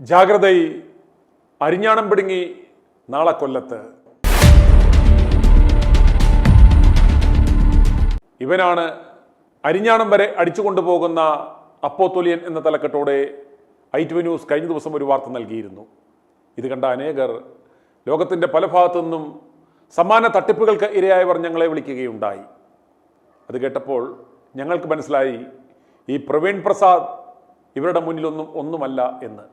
ജാഗ്രത അരിഞ്ഞാണം പിടുങ്ങി നാളെ കൊല്ലത്ത്. ഇവനാണ് അരിഞ്ഞാണം വരെ അടിച്ചുകൊണ്ടുപോകുന്ന അപ്പോത്തൊലിയൻ എന്ന തലക്കെട്ടോടെ ITV ന്യൂസ് കഴിഞ്ഞ ദിവസം ഒരു വാർത്ത നൽകിയിരുന്നു. ഇത് കണ്ട അനേകർ ലോകത്തിൻ്റെ പല ഭാഗത്തു നിന്നും സമാന തട്ടിപ്പുകൾക്ക് ഇരയായവർ ഞങ്ങളെ വിളിക്കുകയുണ്ടായി. അത് കേട്ടപ്പോൾ ഞങ്ങൾക്ക് മനസ്സിലായി ഈ പ്രവീൺ പ്രസാദ് ഇവരുടെ മുന്നിലൊന്നും ഒന്നുമല്ല എന്ന്.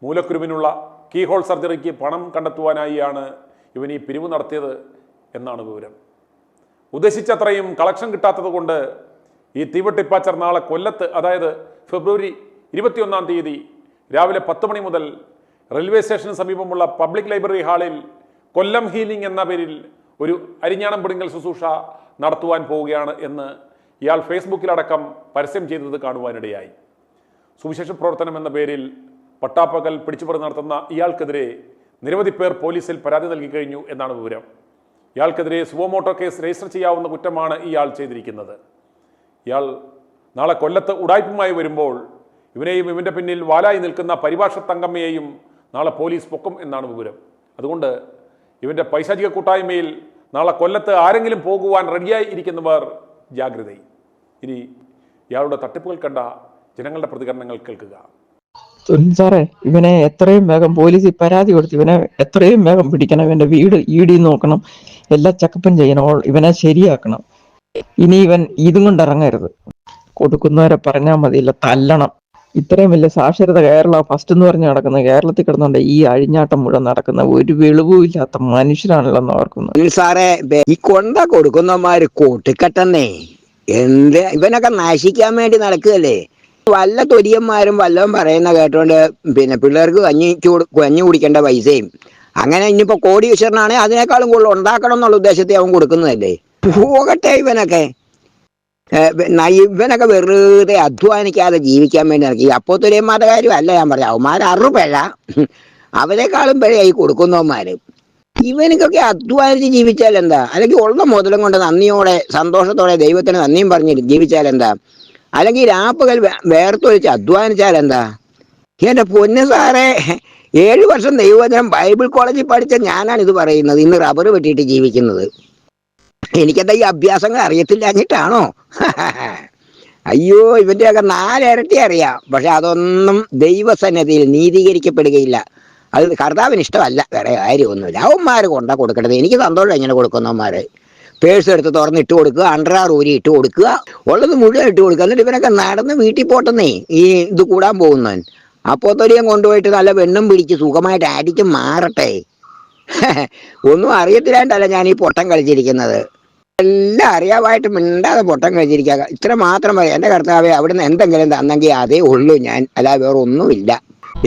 മൂലക്കുരുവിനുള്ള കീഹോൾ സർജറിക്ക് പണം കണ്ടെത്തുവാനായിയാണ് ഇവൻ ഈ പിരിവ് നടത്തിയത് എന്നാണ് വിവരം. ഉദ്ദേശിച്ചത്രയും കളക്ഷൻ കിട്ടാത്തത് കൊണ്ട് ഈ തീവട്ടിപ്പാച്ചർ നാളെ കൊല്ലത്ത്, അതായത് ഫെബ്രുവരി 21-ാം തീയതി രാവിലെ 10 മണി മുതൽ റെയിൽവേ സ്റ്റേഷന് സമീപമുള്ള പബ്ലിക് ലൈബ്രറി ഹാളിൽ കൊല്ലം ഹീലിംഗ് എന്ന പേരിൽ ഒരു അരിഞ്ഞാണം പിടുങ്ങൽ ശുശ്രൂഷ നടത്തുവാൻ പോവുകയാണ് എന്ന് ഇയാൾ ഫേസ്ബുക്കിലടക്കം പരസ്യം ചെയ്തത് കാണുവാനിടയായി. സുവിശേഷ പ്രവർത്തനം എന്ന പേരിൽ പട്ടാപ്പകൽ പിടിച്ചുപറി നടത്തുന്ന ഇയാൾക്കെതിരെ നിരവധി പേർ പോലീസിൽ പരാതി നൽകി കഴിഞ്ഞു എന്നാണ് വിവരം. ഇയാൾക്കെതിരെ സുവോമോട്ടോ കേസ് രജിസ്റ്റർ ചെയ്യാവുന്ന കുറ്റമാണ് ഇയാൾ ചെയ്തിരിക്കുന്നത്. ഇയാൾ നാളെ കൊല്ലത്ത് ഉടായ്പുമായി വരുമ്പോൾ ഇവനെയും ഇവൻ്റെ പിന്നിൽ വാലായി നിൽക്കുന്ന പരിഭാഷ തങ്കമ്മയെയും നാളെ പോലീസ് പൊക്കും എന്നാണ് വിവരം. അതുകൊണ്ട് ഇവൻ്റെ പൈശാചിക കൂട്ടായ്മയിൽ നാളെ കൊല്ലത്ത് ആരെങ്കിലും പോകുവാൻ റെഡിയായി ഇരിക്കുന്നവർ ജാഗ്രത. ഇനി ഇയാളുടെ തട്ടിപ്പുകൾ കണ്ട ജനങ്ങളുടെ പ്രതികരണങ്ങൾ കേൾക്കുക. സാറേ, ഇവനെ എത്രയും വേഗം പോലീസിൽ പരാതി കൊടുത്ത് ഇവനെ എത്രയും വേഗം പിടിക്കണം. ഇവന്റെ വീട് ED നോക്കണം, എല്ലാ ചെക്കപ്പും ചെയ്യണം, ഇവനെ ശരിയാക്കണം. ഇനി ഇവൻ ഇതും കൊണ്ട് ഇറങ്ങരുത്. കൊടുക്കുന്നവരെ പറഞ്ഞാൽ മതിയില്ല, തല്ലണം. ഇത്രയും വലിയ സാക്ഷരത കേരള ഫസ്റ്റ് എന്ന് പറഞ്ഞ് നടക്കുന്ന കേരളത്തിൽ കിടന്നുണ്ട് ഈ അഴിഞ്ഞാട്ടം മുഴുവൻ നടക്കുന്ന ഒരു വെളിവുമില്ലാത്ത മനുഷ്യരാണല്ലോ ഓർക്കുന്നത്. സാറേ, ഈ കൊണ്ട കൊടുക്കുന്നവന്മാര് കൂട്ടിക്കെട്ടെന്നേ ഇവനൊക്കെ നശിക്കാൻ വേണ്ടി നടക്കുകയല്ലേ. വല്ല തൊരിയന്മാരും വല്ലതും പറയുന്ന കേട്ടോണ്ട് പിള്ളേർക്ക് കഞ്ഞി കുടിക്കേണ്ട പൈസയും അങ്ങനെ ഇനിയിപ്പോ കോടീശ്വരനാണെങ്കിൽ അതിനേക്കാളും കൂടുതൽ ഉണ്ടാക്കണം എന്നുള്ള ഉദ്ദേശത്തെ അവൻ കൊടുക്കുന്നതല്ലേ. പോകട്ടെ ഇവനൊക്കെ. ഇവനൊക്കെ വെറുതെ അധ്വാനിക്കാതെ ജീവിക്കാൻ വേണ്ടി നടക്കും. ഈ അപ്പോത്തൊലിയന്മാരുടെ കാര്യമല്ല ഞാൻ പറയാം. അവന്മാർ 6 പിഴ, അവരെക്കാളും പിഴയായി കൊടുക്കുന്നവന്മാര്. ഇവനക്കൊക്കെ അധ്വാനിച്ച് ജീവിച്ചാൽ എന്താ? അല്ലെങ്കിൽ ഉള്ള മുതലും കൊണ്ട് നന്ദിയോടെ സന്തോഷത്തോടെ ദൈവത്തിന് നന്ദിയും പറഞ്ഞ് ജീവിച്ചാൽ എന്താ? അല്ലെങ്കിൽ രാപ്പകൽ വേർത്തൊഴിച്ച് അധ്വാനിച്ചാൽ എന്താ? എൻ്റെ പൊന്ന് സാറേ, 7 വർഷം ദൈവവചനം ബൈബിൾ കോളേജിൽ പഠിച്ച ഞാനാണ് ഇത് പറയുന്നത്. ഇന്ന് റബ്ബർ വെട്ടിയിട്ട് ജീവിക്കുന്നത്. എനിക്കെന്താ ഈ അഭ്യാസങ്ങൾ അറിയത്തില്ലാഞ്ഞിട്ടാണോ? അയ്യോ, ഇവൻ്റെയൊക്കെ 4 ഇരട്ടി അറിയാം. പക്ഷെ അതൊന്നും ദൈവസന്നിധിയിൽ നീതീകരിക്കപ്പെടുകയില്ല. അത് കർത്താവിന് ഇഷ്ടമല്ല. വേറെ കാര്യമൊന്നുമില്ല. അവന്മാർ കൊണ്ടാ കൊടുക്കേണ്ടത്. എനിക്ക് സന്തോഷം ഇങ്ങനെ കൊടുക്കുന്നവന്മാർ. പേഴ്സ് എടുത്ത് തുറന്നിട്ട് കൊടുക്കുക, അണ്ടർവെയർ ഊരി ഇട്ട് കൊടുക്കുക, ഉള്ളത് മുഴുവൻ ഇട്ട് കൊടുക്കുക. എന്നിട്ട് ഇവനൊക്കെ നടന്ന് വീട്ടിൽ പോട്ടെന്നേ. ഈ ഇത് കൂടാൻ പോകുന്നവൻ അപ്പോത്തൊലിയം കൊണ്ടുപോയിട്ട് നല്ല വെണ്ണും പിടിച്ച് സുഖമായിട്ട് അടിച്ച് മാറട്ടെ. ഒന്നും അറിയത്തില്ലാണ്ടല്ല ഞാൻ ഈ പൊട്ടം കളിച്ചിരിക്കുന്നത്. എല്ലാം അറിയാമായിട്ട് മിണ്ടാതെ പൊട്ടം കളിച്ചിരിക്കുക. ഇത്ര മാത്രം പറയാം. എൻ്റെ കർത്താവേ, അവിടുന്ന് എന്തെങ്കിലും തന്നെങ്കിൽ അതേ ഉള്ളൂ ഞാൻ, അല്ലാതെ വേറെ ഒന്നുമില്ല.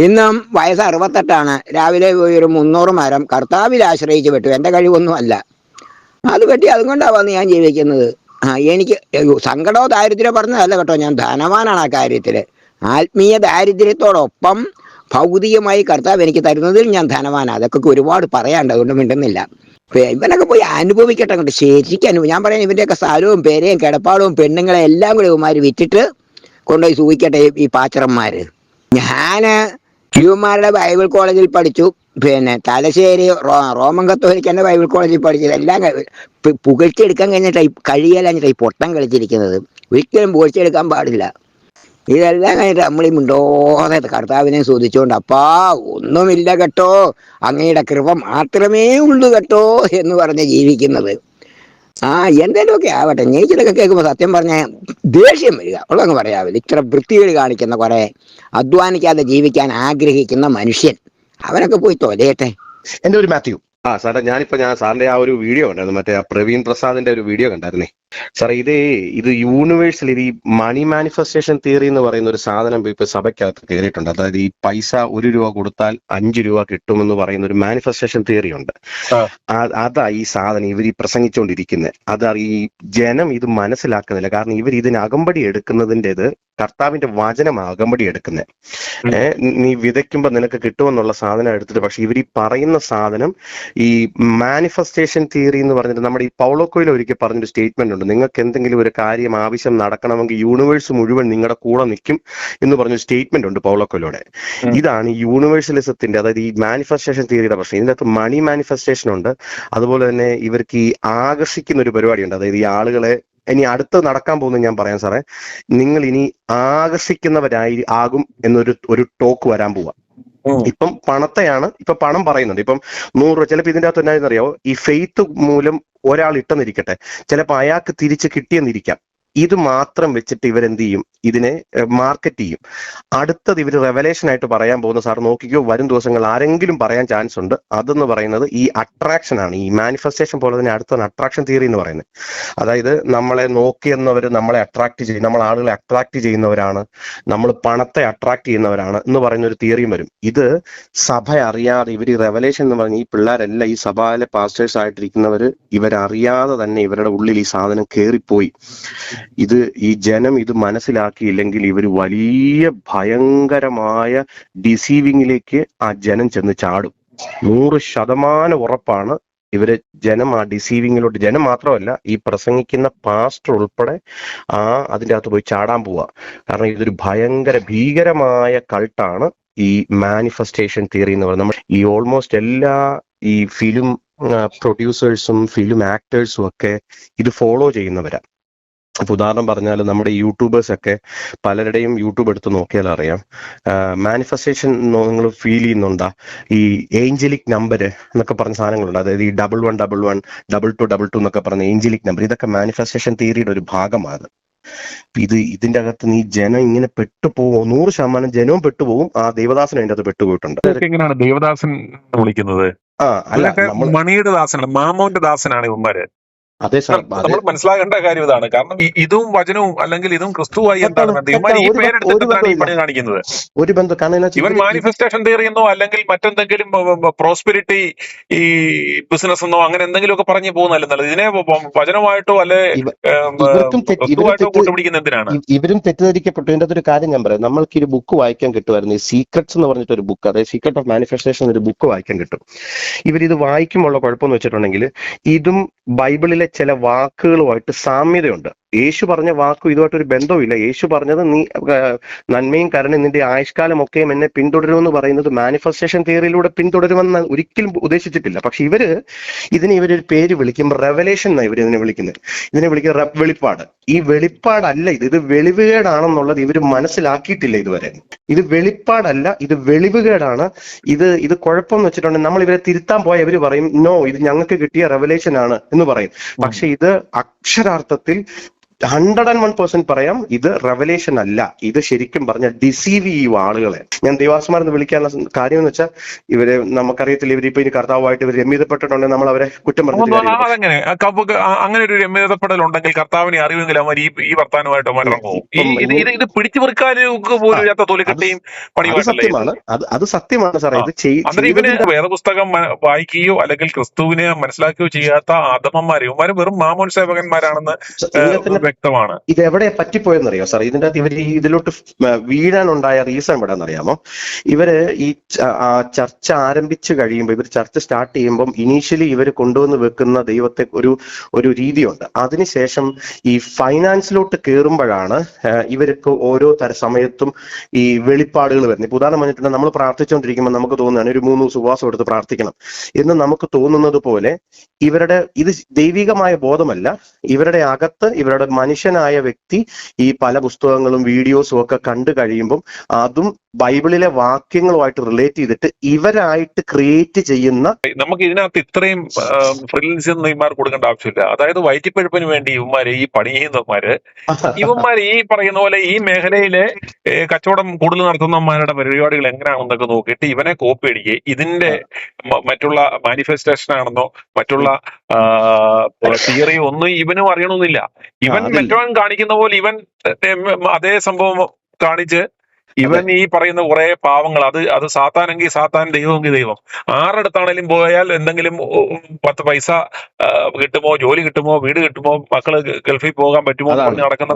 ഇന്നും വയസ്സ് 68ആണ്. രാവിലെ പോയി ഒരു 300 മരം കർത്താവിൽ ആശ്രയിച്ച് വെട്ടു. എൻ്റെ കഴിവൊന്നും അല്ല. അത് പറ്റി അതുകൊണ്ടാണ് ഞാൻ ജീവിക്കുന്നത്. എനിക്ക് സങ്കടമോ ദാരിദ്ര്യമോ പറഞ്ഞതല്ല കേട്ടോ. ഞാൻ ധനവാനാണ് ആ കാര്യത്തിൽ. ആത്മീയ ദാരിദ്ര്യത്തോടൊപ്പം ഭൗതികമായി കർത്താവ് എനിക്ക് തരുന്നതിൽ ഞാൻ ധനവാനാണ്. അതൊക്കെ ഒരുപാട് പറയാണ്ട്, അതുകൊണ്ട് മിണ്ടുന്നില്ല. ഇവനൊക്കെ പോയി അനുഭവിക്കട്ടെ അങ്ങോട്ട്. ശരിക്കും ഞാൻ പറയാം, ഇവൻ്റെയൊക്കെ സ്ഥലവും പേരയും കിടപ്പാടവും പെണ്ണുങ്ങളെ എല്ലാം കൂടി ഇവന്മാർ വിറ്റിട്ട് കൊണ്ടുപോയി സൂഹിക്കട്ടെ ഈ പാച്ചറന്മാർ. ഞാൻ ഇവന്മാരുടെ ബൈബിൾ കോളേജിൽ പഠിച്ചു. തലശ്ശേരി റോമൻ കത്തോലിക്കൻ്റെ ബൈബിൾ കോളേജിൽ പഠിച്ചത് എല്ലാം പുകഴ്ചയെടുക്കാൻ കഴിയല്ലാഞ്ഞിട്ടാണ് ഈ പൊട്ടം കളിച്ചിരിക്കുന്നത്. ഒരിക്കലും പുകഴ്ചയെടുക്കാൻ പാടില്ല. ഇതെല്ലാം കഴിഞ്ഞിട്ട് നമ്മളീ മിണ്ടോതെ കർത്താവിനെ സ്തുതിച്ചുകൊണ്ട്, അപ്പാ ഒന്നുമില്ല കേട്ടോ, അങ്ങയുടെ കൃപ മാത്രമേ ഉള്ളൂ കേട്ടോ എന്ന് പറഞ്ഞ് ജീവിക്കുന്നത്. എന്തേലുമൊക്കെ ആവട്ടെ. നീച്ചിലൊക്കെ കേൾക്കുമ്പോൾ സത്യം പറഞ്ഞാൽ ദേഷ്യം വരിക. ഉള്ളതെന്ന് പറയാവില്ല. ഇത്ര വൃത്തികേട് കാണിക്കുന്ന കുറെ അധ്വാനിക്കാതെ ജീവിക്കാൻ ആഗ്രഹിക്കുന്ന മനുഷ്യൻ, അവനൊക്കെ പോയി തൊലയട്ടെ. എൻ്റെ ഒരു മാത്യു. സാറേ, ഞാൻ സാറിന്റെ ആ ഒരു വീഡിയോ കണ്ടായിരുന്നു. മറ്റേ ആ പ്രവീൺ പ്രസാദിന്റെ ഒരു വീഡിയോ കണ്ടായിരുന്നേ സാറേ. ഇത് യൂണിവേഴ്സലി ഈ മണി മാനിഫെസ്റ്റേഷൻ തിയറി എന്ന് പറയുന്ന ഒരു സാധനം ഇപ്പൊ സഭയ്ക്കകത്ത് കയറിയിട്ടുണ്ട്. അതായത് ഈ പൈസ 1 രൂപ കൊടുത്താൽ 5 രൂപ കിട്ടുമെന്ന് പറയുന്ന ഒരു മാനിഫെസ്റ്റേഷൻ തിയറി ഉണ്ട്. അതാ ഈ സാധനം ഇവർ ഈ പ്രസംഗിച്ചുകൊണ്ടിരിക്കുന്നത്. ഈ ജനം ഇത് മനസ്സിലാക്കുന്നില്ല. കാരണം ഇവർ ഇതിന് അകമ്പടി എടുക്കുന്നതിൻ്റെത് കർത്താവിന്റെ വചനം അകമ്പടി എടുക്കുന്നത്. നീ വിതയ്ക്കുമ്പോൾ നിനക്ക് കിട്ടുമെന്നുള്ള സാധനം എടുത്തിട്ട്, പക്ഷെ ഇവർ ഈ പറയുന്ന സാധനം ഈ മാനിഫെസ്റ്റേഷൻ തിയറി എന്ന് പറഞ്ഞിട്ട് നമ്മുടെ ഈ പൗളോ കൊയ്ലോ ഒരിക്കൽ പറഞ്ഞൊരു സ്റ്റേറ്റ്മെന്റ് ഉണ്ട്, നിങ്ങൾക്ക് എന്തെങ്കിലും ഒരു കാര്യം ആവശ്യം നടക്കണമെങ്കിൽ യൂണിവേഴ്സ് മുഴുവൻ നിങ്ങളുടെ കൂടെ നിൽക്കും എന്ന് പറഞ്ഞൊരു സ്റ്റേറ്റ്മെന്റ് ഉണ്ട് പൗളോ കൊയ്ലോയുടെ. ഇതാണ് ഈ യൂണിവേഴ്സലിസത്തിന്റെ, അതായത് ഈ മാനിഫെസ്റ്റേഷൻ തിയറിയുടെ പ്രശ്നം. ഇതിന്റെ അകത്ത് മണി മാനിഫെസ്റ്റേഷൻ ഉണ്ട്. അതുപോലെ തന്നെ ഇവർക്ക് ഈ ആകർഷിക്കുന്ന ഒരു പരിപാടിയുണ്ട്. അതായത് ഈ ആളുകളെ ഇനി അടുത്ത് നടക്കാൻ പോകുന്നത് ഞാൻ പറയാം സാറേ, നിങ്ങൾ ഇനി ആകർഷിക്കുന്നവരായി ആകും എന്നൊരു ടോക്ക് വരാൻ പോവാ. ഇപ്പം പണത്തെയാണ് ഇപ്പൊ പണം പറയുന്നുണ്ട്. ഇപ്പം 100 രൂപ ചിലപ്പോൾ ഇതിന്റെ അകത്ത് എന്നാണെന്നറിയാവോ, ഈ ഫെയ്ത്ത് മൂലം ഒരാൾ ഇട്ടെന്നിരിക്കട്ടെ, ചിലപ്പോൾ അയാൾക്ക് തിരിച്ച് കിട്ടിയെന്നിരിക്കാം. ഇത് മാത്രം വെച്ചിട്ട് ഇവരെന്ത് ചെയ്യും, ഇതിനെ മാർക്കറ്റ് ചെയ്യും. അടുത്തത് ഇവർ റെവലേഷൻ ആയിട്ട് പറയാൻ പോകുന്ന, സാർ നോക്കിക്കോ, വരും ദിവസങ്ങൾ ആരെങ്കിലും പറയാൻ ചാൻസ് ഉണ്ട്. അതെന്ന് പറയുന്നത് ഈ അട്രാക്ഷൻ ആണ്. ഈ മാനിഫെസ്റ്റേഷൻ പോലെ തന്നെ അടുത്താണ് അട്രാക്ഷൻ തിയറി എന്ന് പറയുന്നത്. അതായത് നമ്മളെ നോക്കിയെന്നവർ നമ്മളെ അട്രാക്ട് ചെയ്യും, നമ്മൾ ആളുകളെ അട്രാക്ട് ചെയ്യുന്നവരാണ്, നമ്മൾ പണത്തെ അട്രാക്ട് ചെയ്യുന്നവരാണ് എന്ന് പറയുന്ന ഒരു തിയറിയും വരും. ഇത് സഭ അറിയാതെ ഇവർ ഈ റെവലേഷൻ എന്ന് പറഞ്ഞ ഈ പിള്ളേരെല്ലാം ഈ സഭയിലെ പാസ്റ്റേഴ്സ് ആയിട്ടിരിക്കുന്നവർ ഇവരറിയാതെ തന്നെ ഇവരുടെ ഉള്ളിൽ ഈ സാധനം കയറിപ്പോയി. ഈ ജനം ഇത് മനസ്സിലാക്കിയില്ലെങ്കിൽ ഇവർ വലിയ ഭയങ്കരമായ ഡിസീവിങ്ങിലേക്ക് ആ ജനം ചെന്ന് ചാടും. 100% ഉറപ്പാണ്. ഇവര് ജനം ആ ഡിസീവിങ്ങിലോട്ട്, ജനം മാത്രമല്ല ഈ പ്രസംഗിക്കുന്ന പാസ്റ്റർ ഉൾപ്പെടെ അതിൻ്റെ അകത്ത് പോയി ചാടാൻ പോവുക. കാരണം ഇതൊരു ഭീകരമായ കൾട്ടാണ് ഈ മാനിഫെസ്റ്റേഷൻ തിയറി എന്ന് പറയുന്നത്. നമ്മൾ ഈ ഓൾമോസ്റ്റ് എല്ലാ ഈ ഫിലിം പ്രൊഡ്യൂസേഴ്സും ഫിലിം ആക്ടേഴ്സും ഒക്കെ ഇത് ഫോളോ ചെയ്യുന്നവരാ. അപ്പൊ ഉദാഹരണം പറഞ്ഞാൽ നമ്മുടെ യൂട്യൂബേഴ്സ് ഒക്കെ പലരുടെയും യൂട്യൂബ് എടുത്ത് നോക്കിയാൽ അറിയാം, മാനിഫെസ്റ്റേഷൻ നിങ്ങൾ ഫീൽ ചെയ്യുന്നുണ്ടാ, ഈ ഏഞ്ചലിക് നമ്പർ എന്നൊക്കെ പറഞ്ഞ സാധനങ്ങളുണ്ട്. അതായത് ഈ 1111 2222 എന്നൊക്കെ പറഞ്ഞ ഏഞ്ചലിക് നമ്പർ, ഇതൊക്കെ മാനിഫെസ്റ്റേഷൻ തിയറിയുടെ ഒരു ഭാഗമാണ്. ഇതിന്റെ അകത്ത് നീ ജനം ഇങ്ങനെ പെട്ടുപോകും, 100% ജനവും പെട്ടുപോകും. ആ ദേവദാസൻ അതിന്റെ അകത്ത് പെട്ടുപോയിട്ടുണ്ട്. എങ്ങനെയാണ് ദേവദാസൻ വിളിക്കുന്നത്? മണിയുടെ ദാസനാണ്, മാമോന്റെ ദാസനാണ് ഇവന്മാര്. അതെ സാർ, നമ്മൾ മനസ്സിലാക്കേണ്ട കാര്യം ഇതാണ്. കാരണം ഇതും വചനവും അല്ലെങ്കിൽ ഇതും ക്രിസ്തുവായി എന്താണ് ബന്ധം? ഇവന്മാർ ഈ പേരെടുത്തിട്ടാണ് ഈ പണി കാണിക്കുന്നത്. ഒരു ബന്ധം. കാരണം ഇവൻ മാനിഫെസ്റ്റേഷൻ തിയറി എന്നോ അല്ലെങ്കിൽ മറ്റെന്തെങ്കിലും പ്രോസ്പെരിറ്റി ഈ ബിസിനസ് എന്നോ അങ്ങനെ എന്തെങ്കിലും ഒക്കെ പറഞ്ഞു പോകുന്നതല്ല നല്ലത്. ഇതിനെ വചനമായിട്ടോ അല്ലെ ക്രിസ്തുവായിട്ടോ കൂട്ടുപിടിക്കുന്ന എന്തിനാണ്? ഇവരും തെറ്റിദ്ധരിക്കപ്പെട്ടു. ഇതിന്റെ അകത്തൊരു കാര്യം ഞാൻ പറയാം. നമ്മൾക്ക് ഒരു ബുക്ക് വായിക്കാൻ കിട്ടുമായിരുന്നു, ഈ സീക്രട്സ് എന്ന് പറഞ്ഞിട്ട് ഒരു ബുക്ക്, അതായത് സീക്രട്ട് ഓഫ് മാനിഫെസ്റ്റേഷൻ ഒരു ബുക്ക് വായിക്കാൻ കിട്ടും. ഇവരിത് വായിക്കുമ്പോൾ കുഴപ്പമെന്ന് വെച്ചിട്ടുണ്ടെങ്കിൽ ഇതും ബൈബിളിലെ ചില വാക്കുകളുമായിട്ട് സാമ്യതയുണ്ട്. യേശു പറഞ്ഞ വാക്കും ഇതുമായിട്ടൊരു ബന്ധവുമില്ല. യേശു പറഞ്ഞത് നീ നന്മയും കരുണയും നിന്റെ ആയുഷ്കാലം ഒക്കെയും എന്നെ പിന്തുടരുമെന്ന് പറയുന്നത് മാനിഫെസ്റ്റേഷൻ തിയറിയിലൂടെ പിന്തുടരുമെന്ന് ഒരിക്കലും ഉദ്ദേശിച്ചിട്ടില്ല. പക്ഷെ ഇവരൊരു പേര് വിളിക്കുമ്പോൾ റെവലേഷൻ എന്നാണ് ഇതിനെ വിളിക്കുന്നത്. ഇതിനെ വിളിക്കുന്ന വെളിപ്പാട്. ഈ വെളിപ്പാടല്ല ഇത് വെളിവുകേടാണെന്നുള്ളത് ഇവർ മനസ്സിലാക്കിയിട്ടില്ല ഇതുവരെ. ഇത് വെളിപ്പാടല്ല, ഇത് വെളിവുകേടാണ്. ഇത് കുഴപ്പമെന്ന് വെച്ചിട്ടുണ്ടെങ്കിൽ നമ്മൾ ഇവരെ തിരുത്താൻ പോയ ഇവർ പറയും നോ, ഇത് ഞങ്ങൾക്ക് കിട്ടിയ റെവലേഷൻ ആണ് എന്ന് പറയും. പക്ഷെ ഇത് അക്ഷരാർത്ഥത്തിൽ 101% പറയാം, ഇത് റെവലേഷൻ അല്ല. ഇത് ശരിക്കും പറഞ്ഞ ഡിസീവ് ചെയ്യും ആളുകളെ. ഞാൻ ദേവാസ്മാരെന്ന് വിളിക്കാനുള്ള കാര്യം എന്ന് വെച്ചാൽ ഇവരെ നമുക്കറിയത്തില്ല, ഇവരിപ്പോ ഇനി കർത്താവായിട്ട് ഇവർ രമ്യതപ്പെട്ടിട്ടുണ്ടെങ്കിൽ നമ്മൾ അവരെ കുറ്റം പറഞ്ഞു. അതെങ്ങനെ അങ്ങനെ ഒരു രമ്യതപ്പെടൽ ഉണ്ടെങ്കിൽ കർത്താവിനെ അറിയുമെങ്കിൽ അവർ ഈ വർത്താനമായിട്ട് മടങ്ങും. ഇത് പിടിച്ചു വെറുക്കാനൊക്കെ പോലും തൊലിക്കെട്ടിയും പണിയുമാണ്. അത് സത്യമാണ് സാറേ. ഇത് ഇവന് വേദപുസ്തകം വായിക്കുകയോ അല്ലെങ്കിൽ ക്രിസ്തുവിനെ മനസ്സിലാക്കുകയോ ചെയ്യാത്ത അധമന്മാർ, ഇവന്മാര് വെറും മാമോൻ സേവകന്മാരാണെന്ന് വ്യക്തമാണ്. ഇത് എവിടെ പറ്റിപ്പോയെന്നറിയോ സാർ? ഇതിന്റെ അകത്ത് ഇവര് ഇതിലോട്ട് വീഴാനുണ്ടായ റീസൺ എവിടെയെന്നറിയാമോ? ഇവര് ഈ ചർച്ച ആരംഭിച്ചു കഴിയുമ്പോൾ, ഇവർ ചർച്ച സ്റ്റാർട്ട് ചെയ്യുമ്പോൾ ഇനീഷ്യലി ഇവർ കൊണ്ടുവന്ന് വെക്കുന്ന ദൈവത്തെ ഒരു രീതിയുണ്ട്. അതിനുശേഷം ഈ ഫൈനാൻസിലോട്ട് കയറുമ്പോഴാണ് ഇവർക്ക് ഓരോ സമയത്തും ഈ വെളിപ്പാടുകൾ വരുന്നത്. ഇപ്പൊ ഉദാഹരണം പറഞ്ഞിട്ടുണ്ടെങ്കിൽ നമ്മൾ പ്രാർത്ഥിച്ചുകൊണ്ടിരിക്കുമ്പോൾ നമുക്ക് തോന്നുകയാണ് ഒരു 3 ദിവസം ഉപവാസം എടുത്ത് പ്രാർത്ഥിക്കണം എന്ന് നമുക്ക് തോന്നുന്നത് പോലെ ഇത് ദൈവികമായ ബോധമല്ല. ഇവരുടെ അകത്ത് ഇവരുടെ മനുഷ്യനായ വ്യക്തി ഈ പല പുസ്തകങ്ങളും വീഡിയോസും ഒക്കെ കണ്ടു കഴിയുമ്പം അതും ബൈബിളിലെ വാക്യങ്ങളുമായിട്ട് റിലേറ്റ് ചെയ്തിട്ട് ഇവരായിട്ട് ക്രിയേറ്റ് ചെയ്യുന്ന, നമുക്ക് ഇതിനകത്ത് ഇത്രയും ഫ്രീലൻസ് ഇവന്മാർ കൊടുക്കേണ്ട ആവശ്യമില്ല. അതായത് വയറ്റിപ്പഴുപ്പിന് വേണ്ടി ഇവന്മാര് ഈ പണി ചെയ്യുന്നവന്മാര് ഈ പറയുന്ന പോലെ ഈ മേഖലയിലെ കച്ചവടം കൂടുതൽ നടത്തുന്നവന്മാരുടെ പരിപാടികൾ എങ്ങനെയാണെന്നൊക്കെ നോക്കിയിട്ട് ഇവനെ കോപ്പി അടിക്കുക. ഇതിന്റെ മറ്റുള്ള മാനിഫെസ്റ്റേഷൻ ആണെന്നോ മറ്റുള്ള തിയറി ഒന്നും ഇവനും അറിയണമെന്നില്ല. ഇവൻ മറ്റവൻ കാണിക്കുന്ന പോലെ ഇവൻ അതേ സംഭവം കാണിച്ച് ഇവൻ ഈ പറയുന്ന കുറെ പാവങ്ങൾ, അത് സാത്താനെങ്കിൽ സാത്താൻ, ദൈവമെങ്കിൽ ദൈവം, ആരുടെടുത്താണേലും പോയാൽ എന്തെങ്കിലും 10 പൈസ കിട്ടുമോ, ജോലി കിട്ടുമോ, വീട് കിട്ടുമോ, മക്കള് ഗൾഫിൽ പോകാൻ പറ്റുമോ എന്ന് പറഞ്ഞ് നടക്കുന്ന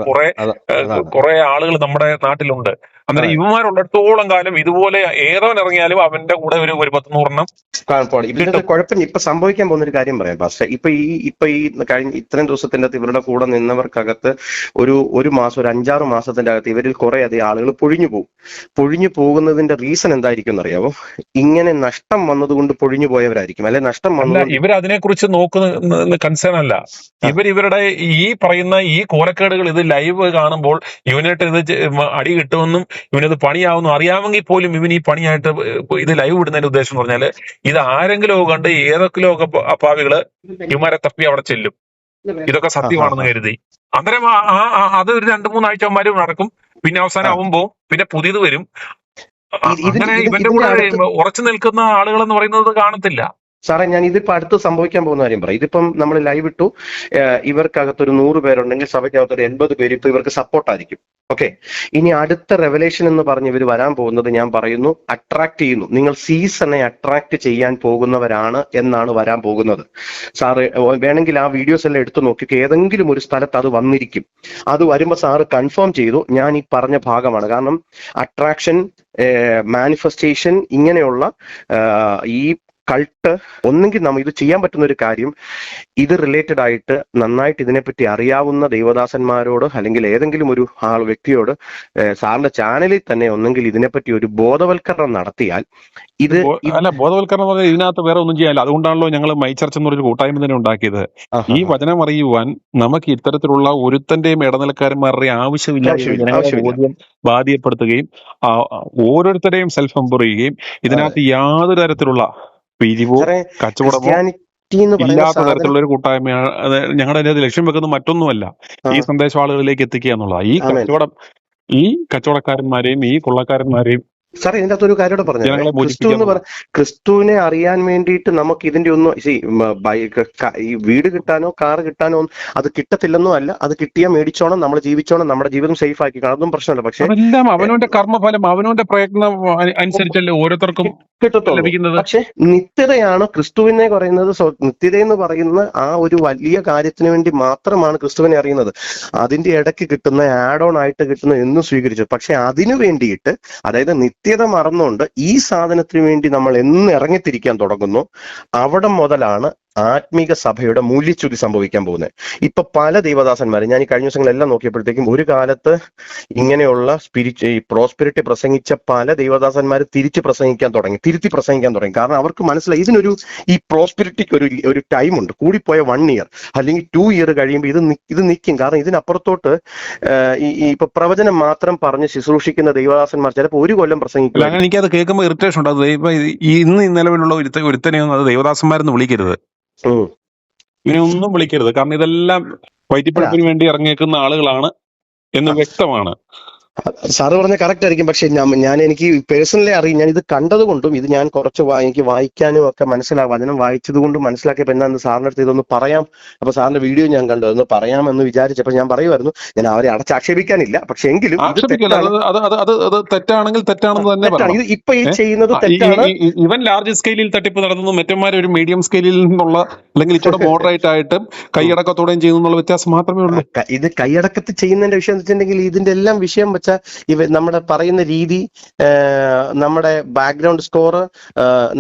കുറെ ആളുകൾ നമ്മുടെ നാട്ടിലുണ്ട്. അന്നേരം ഇവന്മാരുള്ളിടത്തോളം കാലം ഇതുപോലെ ഏതവൻ ഇറങ്ങിയാലും അവന്റെ കൂടെ ഒരു 10-100 ഇതിന്റെ കുഴപ്പം ഇപ്പൊ സംഭവിക്കാൻ പോകുന്ന ഒരു കാര്യം പറയാം പാസ്റ്റർ. ഇപ്പൊ ഈ കഴിഞ്ഞ ഇത്രയും ദിവസത്തിന്റെ അകത്ത് ഇവരുടെ കൂടെ നിന്നവർക്കകത്ത് ഒരു മാസം, ഒരു 5-6 മാസത്തിന്റെ അകത്ത് ഇവരിൽ കുറെ അധികം ആളുകൾ പൊഴിഞ്ഞു പോകുന്നതിന്റെ റീസൺ എന്തായിരിക്കും എന്നറിയാവോ? ഇങ്ങനെ നഷ്ടം വന്നതുകൊണ്ട് പൊഴിഞ്ഞു പോയവരായിരിക്കും, അല്ലെ നഷ്ടം വന്ന ഇവർ അതിനെക്കുറിച്ച് നോക്കുന്ന കൺസേൺ അല്ല. ഇവരുടെ ഈ പറയുന്ന ഈ കോലക്കേടുകൾ ഇത് ലൈവ് കാണുമ്പോൾ ഇവനായിട്ട് ഇത് അടി കിട്ടുമെന്നും ഇവനത് പണിയാവുന്നു അറിയാമെങ്കിൽ പോലും ഇവൻ ഈ പണിയായിട്ട് ഇത് ലൈവ് വിടുന്നതിന്റെ ഉദ്ദേശം എന്ന് പറഞ്ഞാല് ഇത് ആരെങ്കിലും കണ്ട് ഏതൊക്കെയോ അപ്പാവികള് ഇവന്മാരെ തപ്പി അവിടെ ചെല്ലും, ഇതൊക്കെ സത്യമാണെന്ന് കരുതി. അന്നേരം അത് ഒരു 2-3 ആഴ്ച അവന്മാര് നടക്കും, പിന്നെ അവസാനം ആവുമ്പോ പിന്നെ പുതിയത് വരും. അങ്ങനെ ഇവന്റെ കൂടെ ഉറച്ചു നിൽക്കുന്ന ആളുകൾ എന്ന് പറയുന്നത് കാണത്തില്ല. സാറേ, ഞാൻ ഇതിപ്പോ അടുത്ത് സംഭവിക്കാൻ പോകുന്ന കാര്യം പറയാം. ഇതിപ്പം നമ്മൾ ലൈവ് ഇട്ടു, ഇവർക്കകത്തൊരു 100 പേരുണ്ടെങ്കിൽ സഭയ്ക്കകത്തൊരു 80 പേര് ഇപ്പൊ ഇവർക്ക് സപ്പോർട്ടായിരിക്കും. ഓക്കെ, ഇനി അടുത്ത റെവലേഷൻ എന്ന് പറഞ്ഞ് ഇവർ വരാൻ പോകുന്നത്, ഞാൻ പറയുന്നു, അട്രാക്ട് ചെയ്യുന്നു. നിങ്ങൾ സീസണെ അട്രാക്ട് ചെയ്യാൻ പോകുന്നവരാണ് എന്നാണ് വരാൻ പോകുന്നത്. സാറ് വേണമെങ്കിൽ ആ വീഡിയോസ് എല്ലാം എടുത്തു നോക്കി, ഏതെങ്കിലും ഒരു സ്ഥലത്ത് അത് വന്നിരിക്കും. അത് വരുമ്പോൾ സാറ് കൺഫേം ചെയ്തു ഞാൻ ഈ പറഞ്ഞ ഭാഗമാണ്. കാരണം അട്രാക്ഷൻ, മാനിഫെസ്റ്റേഷൻ, ഇങ്ങനെയുള്ള ഈ കൾട്ട്, ഒന്നെങ്കിൽ നമ്മൾ ഇത് ചെയ്യാൻ പറ്റുന്ന ഒരു കാര്യം, ഇത് റിലേറ്റഡ് ആയിട്ട് നന്നായിട്ട് ഇതിനെപ്പറ്റി അറിയാവുന്ന ദൈവദാസന്മാരോട് അല്ലെങ്കിൽ ഏതെങ്കിലും ഒരു വ്യക്തിയോട് സാറിന്റെ ചാനലിൽ തന്നെ ഒന്നെങ്കിൽ ഇതിനെപ്പറ്റി ഒരു ബോധവൽക്കരണം നടത്തിയാൽ ഇത് അല്ല, ബോധവൽക്കരണം പറഞ്ഞാൽ ഇതിനകത്ത് വേറെ ഒന്നും ചെയ്യാനില്ല. അതുകൊണ്ടാണല്ലോ ഞങ്ങൾ മൈചർച്ച് എന്നൊരു കൂട്ടായ്മ തന്നെ ഉണ്ടാക്കിയത്. ഈ വചനം അറിയുവാൻ നമുക്ക് ഇത്തരത്തിലുള്ള ഒരുത്തന്റെയും ഇടനിലക്കാരന്മാരുടെ ആവശ്യമില്ല. ബാധ്യപ്പെടുത്തുകയും ഓരോരുത്തരെയും സെൽഫ് എംപവർ ചെയ്യുകയും ഇതിനകത്ത് യാതൊരു തരത്തിലുള്ള പിരിവോ കച്ചവടമോ ഇല്ലാത്ത തരത്തിലുള്ള ഒരു കൂട്ടായ്മയാണ്. ഞങ്ങളുടെ അതിനകത്ത് ലക്ഷ്യം വെക്കുന്നത് മറ്റൊന്നുമല്ല, ഈ സന്ദേശം ആളുകളിലേക്ക് എത്തിക്കുക എന്നുള്ളതാണ്. ഈ കച്ചവടക്കാരന്മാരെയും ഈ കൊള്ളക്കാരന്മാരെയും സാറേ, ഇതിന്റെ അകത്തൊരു കാര്യം പറഞ്ഞു, ക്രിസ്തുവിനെ അറിയാൻ വേണ്ടിയിട്ട് നമുക്ക് ഇതിന്റെ ഒന്നും ഈ വീട് കിട്ടാനോ കാർ കിട്ടാനോ അത് കിട്ടത്തില്ലെന്നോ അല്ല. അത് കിട്ടിയാൽ മേടിച്ചോണം, നമ്മൾ ജീവിച്ചോണം, നമ്മുടെ ജീവിതം സേഫ് ആക്കി, അതൊന്നും പ്രശ്നമല്ല. പക്ഷെ അവനവന്റെ കർമ്മഫലം, അവനവന്റെ പ്രയത്നം അനുസരിച്ചല്ലേ ഓരോരുത്തർക്കും കിട്ടത്തുള്ളൂ. പക്ഷെ നിത്യതയാണ് ക്രിസ്തുവിനെ പറയുന്നത്. നിത്യത എന്ന് പറയുന്ന ആ ഒരു വലിയ കാര്യത്തിന് വേണ്ടി മാത്രമാണ് ക്രിസ്തുവിനെ അറിയുന്നത്. അതിന്റെ ഇടയ്ക്ക് കിട്ടുന്ന ആഡ് ഓൺ ആയിട്ട് കിട്ടുന്ന എന്നും സ്വീകരിച്ചു. പക്ഷെ അതിനു വേണ്ടിയിട്ട്, അതായത് നിത്യത മറന്നുകൊണ്ട് ഈ സാധനത്തിന് വേണ്ടി നമ്മൾ എന്ന് ഇറങ്ങിത്തിരിക്കാൻ തുടങ്ങുന്നു, അവിടെ മുതലാണ് ആത്മീക സഭയുടെ മൂല്യച്യുതി സംഭവിക്കാൻ പോകുന്നത്. ഇപ്പൊ പല ദൈവദാസന്മാരും, ഞാൻ ഈ കഴിഞ്ഞ ദിവസങ്ങളെല്ലാം നോക്കിയപ്പോഴത്തേക്കും, ഒരു കാലത്ത് ഇങ്ങനെയുള്ള ഈ പ്രോസ്പെരിറ്റി പ്രസംഗിച്ച പല ദൈവദാസന്മാർ തിരിച്ച് പ്രസംഗിക്കാൻ തുടങ്ങി, തിരുത്തി പ്രസംഗിക്കാൻ തുടങ്ങി. കാരണം അവർക്ക് മനസ്സിലായി ഇതിനൊരു ഈ പ്രോസ്പെരിറ്റിക്ക് ഒരു ടൈമുണ്ട്. കൂടിപ്പോയ 1 ഇയർ അല്ലെങ്കിൽ 2 ഇയർ കഴിയുമ്പോൾ ഇത് നിൽക്കും. കാരണം ഇതിനപ്പുറത്തോട്ട് ഇപ്പൊ പ്രവചനം മാത്രം പറഞ്ഞ് ശുശ്രൂഷിക്കുന്ന ദൈവദാസന്മാർ ചിലപ്പോൾ 1 കൊല്ലം പ്രസംഗിക്കും. അങ്ങനെ എനിക്കത് കേൾക്കുമ്പോൾ ഇറിറ്റേഷൻ ഉണ്ട്. ഇന്ന് നിലവിലുള്ള ഒരുത്തനെയൊന്നും അത് ദൈവദാസന്മാരെന്ന് വിളിക്കരുത്, ഇവനെ ഒന്നും വിളിക്കരുത്. കാരണം ഇതെല്ലാം വൈറ്റിപ്പഴപ്പിന് വേണ്ടി ഇറങ്ങിയേക്കുന്ന ആളുകളാണ് എന്ന് വ്യക്തമാണ്. സാറ് പറഞ്ഞ കറക്റ്റ് ആയിരിക്കും. പക്ഷെ എനിക്ക് പേഴ്സണലി അറിയും. ഞാൻ ഇത് കണ്ടതുകൊണ്ടും ഇത് ഞാൻ കുറച്ച് എനിക്ക് വായിക്കാനും ഒക്കെ വചനം വായിച്ചത് കൊണ്ടും മനസ്സിലാക്കിയപ്പോൾ എന്നാന്ന് സാറിന്റെ അടുത്ത് ഇതൊന്ന് പറയാം. അപ്പൊ സാറിന്റെ വീഡിയോ ഞാൻ കണ്ടു, അതൊന്ന് പറയാമെന്ന് വിചാരിച്ചപ്പോൾ ഞാൻ പറയുമായിരുന്നു. ഞാൻ അവരെ അടച്ചാക്ഷേപിക്കാനില്ല, പക്ഷെ എങ്കിലും തെറ്റാണെങ്കിൽ തെറ്റാണെന്ന് തന്നെ ഇത് ഇപ്പൊ ഈ ചെയ്യുന്നത് തെറ്റാണ്. ഇവൻ ലാർജ് സ്കെയിലിൽ തട്ടിപ്പ് നടത്തുന്നു, മറ്റന്മാർ ഒരു മീഡിയം സ്കെയിലിൽ നിന്നുള്ള അല്ലെങ്കിൽ ഇച്ചിരി മോഡറേറ്റ് ആയിട്ടും കൈയടക്കത്തോടെയും ചെയ്യുന്നുള്ള വ്യത്യാസം മാത്രമേ ഉള്ളൂ. ഇത് കൈയടക്കത്തിൽ ചെയ്യുന്നതിന്റെ വിഷയം എന്ന് വെച്ചിട്ടുണ്ടെങ്കിൽ ഇതിന്റെ എല്ലാം വിഷയം വെച്ചാൽ നമ്മുടെ പറയുന്ന രീതി, നമ്മുടെ ബാക്ക്ഗ്രൗണ്ട് സ്കോർ,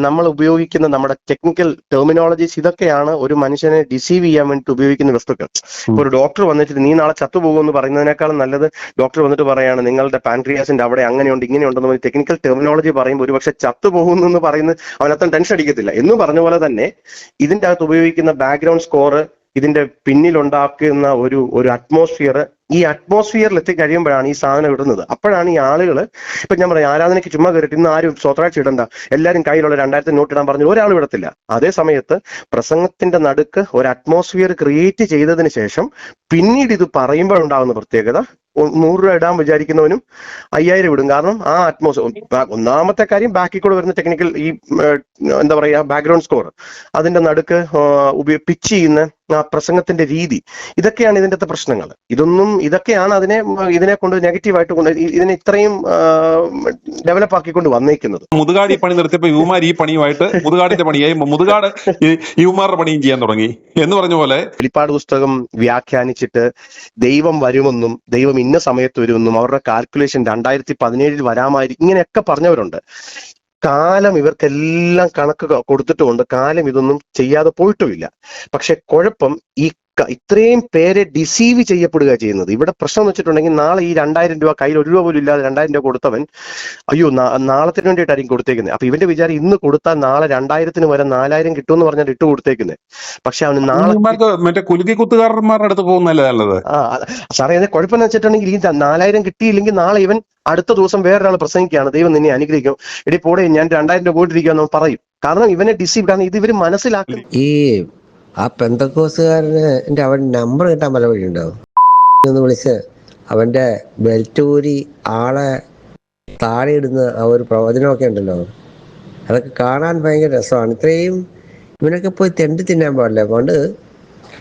നമ്മൾ ഉപയോഗിക്കുന്ന നമ്മുടെ ടെക്നിക്കൽ ടെർമിനോളജീസ്, ഇതൊക്കെയാണ് ഒരു മനുഷ്യനെ ഡിസീവ് ചെയ്യാൻ വേണ്ടി ഉപയോഗിക്കുന്ന വസ്തുക്കൾ. ഇപ്പൊ ഒരു ഡോക്ടർ വന്നിട്ട് നീ നാളെ ചത്തുപോകുമെന്ന് പറയുന്നതിനേക്കാളും നല്ലത് ഡോക്ടർ വന്നിട്ട് പറയാണ് നിങ്ങളുടെ പാൻക്രിയാസിന്റെ അവിടെ അങ്ങനെയുണ്ട് ഇങ്ങനെയുണ്ടെന്ന് പറഞ്ഞ് ടെക്നിക്കൽ ടെർമിനോളജി പറയുമ്പോൾ ഒരു പക്ഷെ ചത്തുപോകുന്നു എന്ന് പറയുന്നത് അവനത്രയും ടെൻഷൻ അടിക്കത്തില്ല. എന്ന് പറഞ്ഞ പോലെ തന്നെ ഇതിന്റെ അകത്ത് ഉപയോഗിക്കുന്ന ബാക്ക്ഗ്രൗണ്ട് സ്കോർ, ഇതിന്റെ പിന്നിലുണ്ടാക്കുന്ന ഒരു അറ്റ്മോസ്ഫിയർ, ഈ അറ്റ്മോസ്ഫിയറിൽ എത്തിക്കഴിയുമ്പോഴാണ് ഈ സാധനം ഇടുന്നത്. അപ്പോഴാണ് ഈ ആളുകൾ, ഇപ്പൊ ഞാൻ പറയാം, ആരാധനയ്ക്ക് ചുമ്മാ കയറിയിട്ട് ഇന്ന് ആരും സ്വത്രാഴ്ച ഇടണ്ട, എല്ലാവരും കയ്യിലുള്ള 2000 നോട്ട് ഇടാൻ പറഞ്ഞു ഒരാൾ വിടത്തില്ല. അതേ സമയത്ത് പ്രസംഗത്തിന്റെ നടുക്ക് ഒരു അറ്റ്മോസ്ഫിയർ ക്രിയേറ്റ് ചെയ്തതിന് ശേഷം പിന്നീട് ഇത് പറയുമ്പോഴുണ്ടാകുന്ന പ്രത്യേകത, 100 രൂപ ഇടാൻ വിചാരിക്കുന്നവനും 5000 ഇടും. കാരണം ആ അറ്റ്മോസ്ഫിയർ, ഒന്നാമത്തെ കാര്യം ബാക്കിൽ കൂടെ വരുന്ന ടെക്നിക്കൽ ഈ എന്താ പറയാ ബാക്ക്ഗ്രൗണ്ട് സ്കോർ, അതിന്റെ നടുക്ക് പിച്ച് ചെയ്യുന്ന ആ പ്രസംഗത്തിന്റെ രീതി, ഇതൊക്കെയാണ് ഇതിന്റെ പ്രശ്നങ്ങൾ. ഇതൊക്കെയാണ് ഇതിനെ കൊണ്ട് നെഗറ്റീവായിട്ട് കൊണ്ട് ഇതിനെ ഇത്രയും ഡെവലപ്പ് ആക്കിക്കൊണ്ട് വന്നേക്കുന്നത്. മുതുകാട് ഈ പണി നിർത്തിയപ്പോ യുവമാർ ഈ പണിയുമായിട്ട് മുതുകാടിന്റെ പണിയായി, മുതുകാട് യുവമാരുടെ പണിയും ചെയ്യാൻ തുടങ്ങി എന്ന് പറഞ്ഞ പോലെ വെളിപ്പാട് പുസ്തകം വ്യാഖ്യാനിച്ചിട്ട് ദൈവം വരുമെന്നും ദൈവം ഇന്ന സമയത്ത് വരുമെന്നും അവരുടെ കാൽക്കുലേഷൻ 2017 വരാമായിരിക്കും ഇങ്ങനെയൊക്കെ പറഞ്ഞവരുണ്ട്. കാലം ഇവർക്കെല്ലാം കണക്ക് കൊടുത്തിട്ടുമുണ്ട്. കാലം ഇതൊന്നും ചെയ്യാതെ പോയിട്ടുമില്ല. പക്ഷെ കുഴപ്പം ഇത്രയും പേരെ ഡിസീവ് ചെയ്യപ്പെടുക ചെയ്യുന്നത്. ഇവിടെ പ്രശ്നം എന്ന് വെച്ചിട്ടുണ്ടെങ്കിൽ നാളെ ഈ 2000 രൂപ കയ്യിൽ 1 രൂപ പോലും ഇല്ലാതെ 2000 രൂപ കൊടുത്തവൻ അയ്യോ നാളത്തിന് വേണ്ടിയിട്ടായിരിക്കും കൊടുത്തേക്കുന്നത്. അപ്പൊ ഇവന്റെ വിചാരം ഇന്ന് കൊടുത്താൽ നാളെ 2000-ന് വരെ 4000 കിട്ടുമെന്ന് പറഞ്ഞാൽ ഇട്ട് കൊടുത്തേക്കുന്നത്. പക്ഷെ അവന് നാളെ മറ്റേ കുലുക്കി കുത്തുകാരന്മാരുടെ അടുത്ത് പോകുന്നല്ലേ നല്ലത്. സാറേ അതിന്റെ കുഴപ്പമെന്ന് വെച്ചിട്ടുണ്ടെങ്കിൽ ഈ 4000 കിട്ടിയില്ലെങ്കിൽ നാളെ ഇവൻ അടുത്ത ദിവസം വേറൊരാൾ പ്രസംഗിക്കുകയാണ്, ദൈവം നിന്നെ അനുഗ്രഹിക്കും, എടി പോടെ ഞാൻ 2000 രൂപ പോയിട്ടിരിക്കുമെന്ന് പറയും. കാരണം ഇവനെ ഡിസീവ്, കാരണം ഇത് ഇവര് മനസ്സിലാക്കും. ഈ ആ പെന്തക്കോസുകാരന് അവൻ നമ്പർ കിട്ടാൻ പല വഴിയുണ്ടാവും എന്ന് വിളിച്ച് അവന്റെ ബെൽറ്റ് ഊരി ആളെ താഴെ ഇടുന്ന ആ ഒരു പ്രവചനമൊക്കെ ഉണ്ടല്ലോ, അതൊക്കെ കാണാൻ ഭയങ്കര രസമാണ്. ഇത്രയും ഇവനൊക്കെ പോയി തെണ്ടി തിന്നാൻ പാടില്ല. പണ്ട്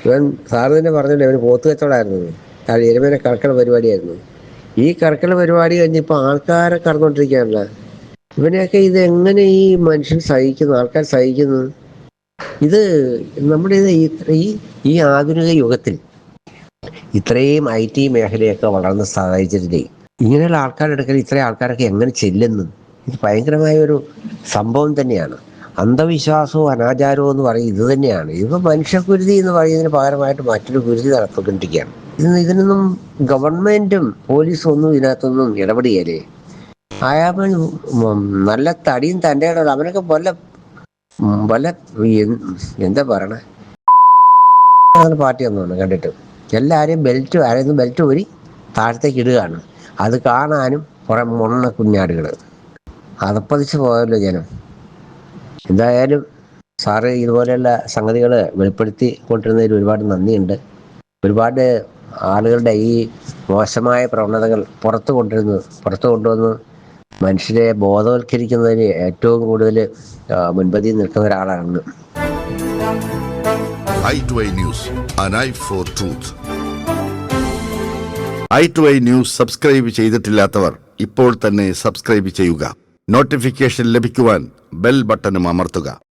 ഇവൻ സാറ് തന്നെ പറഞ്ഞല്ലോ, ഇവന് പോത്ത് കച്ചവടമായിരുന്നു, എരുമേനെ കറക്കണ പരിപാടിയായിരുന്നു. ഈ കറക്കണ പരിപാടി കഴിഞ്ഞപ്പോൾ ആൾക്കാരെ കറന്നുകൊണ്ടിരിക്കുകയല്ല. ഇവനെയൊക്കെ ഇത് എങ്ങനെ ഈ മനുഷ്യൻ സഹിക്കുന്നു, ആൾക്കാർ സഹിക്കുന്നു? ഇത് നമ്മുടെ ഈ ആധുനിക യുഗത്തിൽ ഇത്രയും IT മേഖലയൊക്കെ വളർന്ന സാഹചര്യത്തിൽ ഇങ്ങനെയുള്ള ആൾക്കാരുടെ അടുക്കൽ ഇത്രയും ആൾക്കാരൊക്കെ എങ്ങനെ ചെല്ലുന്നു? ഇത് ഭയങ്കരമായ ഒരു സംഭവം തന്നെയാണ്. അന്ധവിശ്വാസവും അനാചാരവും എന്ന് പറയും ഇത് തന്നെയാണ്. ഇപ്പം മനുഷ്യകുരുതി എന്ന് പറയുന്നതിന് പകരമായിട്ട് മറ്റൊരു കുരുതി നടത്തിക്കൊണ്ടിരിക്കുകയാണ്. ഇതിനൊന്നും ഗവൺമെന്റും പോലീസും ഒന്നും ഇതിനകത്തൊന്നും ഇടപെടുകയല്ലേ. അയാൾ നല്ല തടിയും തൻ്റെ അവനൊക്കെ വല്ല എന്താ പറയണേ പാർട്ടി ഒന്നാണ് കണ്ടിട്ട് എല്ലാവരെയും ബെൽറ്റ് ഊരി താഴത്തേക്ക് ഇടുകയാണ്. അത് കാണാനും കുറെ മൊണ്ണ കുഞ്ഞാടുകൾ അതപ്പതിച്ച് പോയല്ലോ ജനം. എന്തായാലും സാറ് ഇതുപോലെയുള്ള സംഗതികൾ വെളിപ്പെടുത്തി കൊണ്ടിരുന്നതിൽ ഒരുപാട് നന്ദിയുണ്ട്. ഒരുപാട് ആളുകളുടെ ഈ മോശമായ പ്രവണതകൾ പുറത്തു കൊണ്ടുവന്ന് മനുഷ്യരെ ബോധവൽക്കരിക്കുന്നതിന് ഏറ്റവും കൂടുതൽ മുൻപന്തിയിൽ നിൽക്കുന്ന ഒരാളാണ്. i2i News, an eye for truth. i2i News subscribe ചെയ്തിട്ടില്ലാത്തവർ ഇപ്പോൾ തന്നെ സബ്സ്ക്രൈബ് ചെയ്യുക. നോട്ടിഫിക്കേഷൻ ലഭിക്കുവാൻ ബെൽ ബട്ടണും അമർത്തുക.